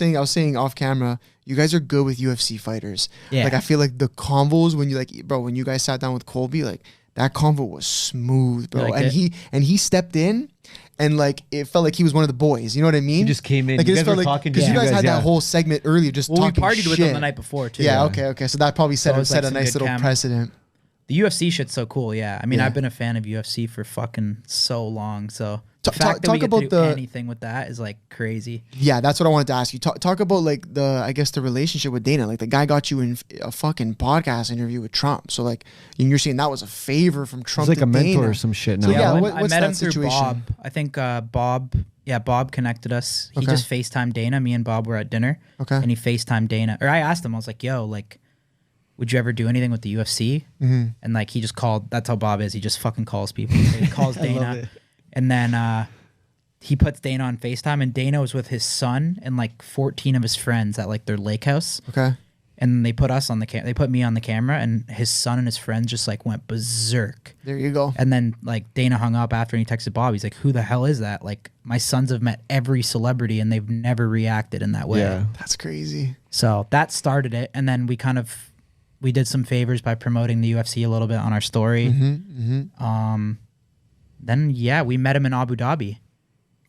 I was saying off camera, you guys are good with UFC fighters. Yeah. Like I feel like the convos when you when you guys sat down with Colby, like that convo was smooth, bro. And he stepped in, and like it felt like he was one of the boys. You know what I mean? He just came in. Like you it guys felt were like talking because you guys had that whole segment earlier, just we talking partied shit. with them the night before too. Yeah. Okay. So that probably set like a nice little precedent. The UFC shit's so cool. Yeah. I mean, I've been a fan of UFC for fucking so long. So the fact that we get to do anything with that is like crazy. Yeah, that's what I wanted to ask you. Talk about like the relationship with Dana. Like the guy got you in a fucking podcast interview with Trump. So like you're saying that was a favor from Trump. It's like to a mentor Dana. or some shit. So now. yeah, I met him situation? through Bob. I think Bob connected us. He just FaceTimed Dana. Me and Bob were at dinner. Okay. And he FaceTimed Dana. Or I asked him, I was like, yo, like, would you ever do anything with the UFC? Mm-hmm. And like he just called. That's how Bob is. He just fucking calls people. So he calls Dana. And then he puts Dana on FaceTime, and Dana was with his son and like 14 of his friends at like their lake house. Okay. And they put us on the they put me on the camera, and his son and his friends just like went berserk. There you go. And then like Dana hung up after, and he texted Bob. He's like, "Who the hell is that? Like my sons have met every celebrity, and they've never reacted in that way." Yeah. That's crazy. So that started it, and then we did some favors by promoting the UFC a little bit on our story. Then we met him in Abu Dhabi.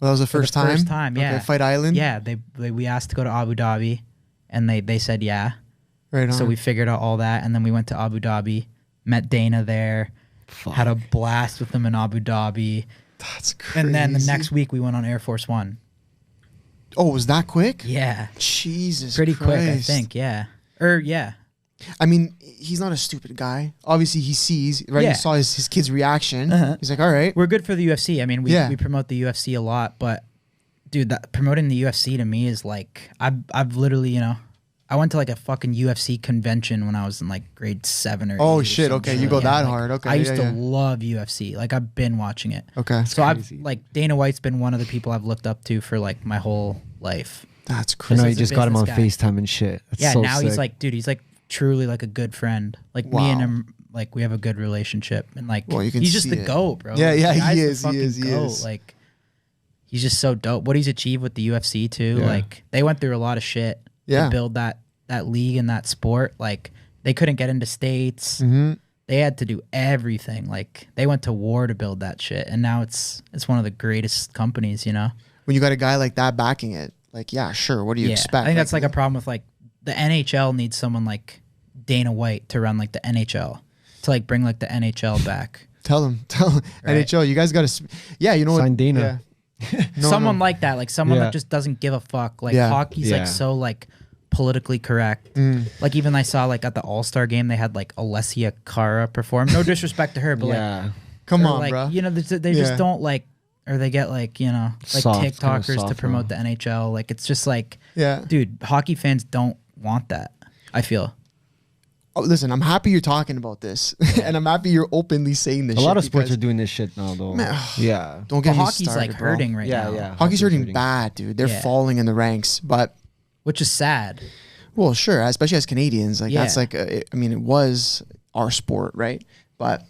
Well, that was the first time. First time, yeah. Okay, Fight Island. Yeah, we asked to go to Abu Dhabi, and they said yeah. Right on. So we figured out all that, and then we went to Abu Dhabi, met Dana there, had a blast with him in Abu Dhabi. That's crazy. And then the next week we went on Air Force One. Oh, was that quick? Yeah. Jesus Pretty Christ. quick, I think, yeah. Yeah. I mean, he's not a stupid guy. Obviously, he sees, right? Yeah. He saw his kid's reaction. He's like, all right. We're good for the UFC. I mean, we promote the UFC a lot, but dude, promoting the UFC to me is like, I've literally, I went to like a fucking UFC convention when I was in like grade 7 or 8. Oh shit! Okay, you go that hard. Okay, I used to love UFC. Like I've been watching it. Okay, so I've like Dana White's been one of the people I've looked up to for like my whole life. That's crazy. I know you just got him on FaceTime and shit. That's so now sick. he's like, dude, he's like truly like a good friend. Like me and him, like we have a good relationship, and like he's just the GOAT, bro. Yeah, like, he is. He is. Like he's just so dope. What he's achieved with the UFC too. Yeah. Like they went through a lot of shit to build that league and that sport. Like they couldn't get into states. They had to do everything. Like they went to war to build that shit, and now it's one of the greatest companies. When you got a guy like that backing it, like sure. What do you expect? I think that's like a problem with like the NHL needs someone like Dana White to run like the NHL to like bring like the NHL back. Tell him right? NHL. You guys got to. Yeah, you know sign what? Dana. Yeah. Someone like that, like someone that just doesn't give a fuck. Like hockey's like so like politically correct. Like even I saw like at the All-Star game they had like Alessia Cara perform. No disrespect to her, but like come on, like, bro. They just don't like, or they get like like soft, TikTokers to promote the NHL. Like it's just like dude, hockey fans don't want that. I feel. Oh, listen, I'm happy you're talking about this, and I'm happy you're openly saying this. A lot of sports are doing this shit now, though. Man, yeah, don't get me hockey's started, like hurting right now. Yeah, hockey's hurting bad, dude. They're falling in the ranks, but which is sad. Well, sure, especially as Canadians, like that's like, I mean, it was our sport, right? But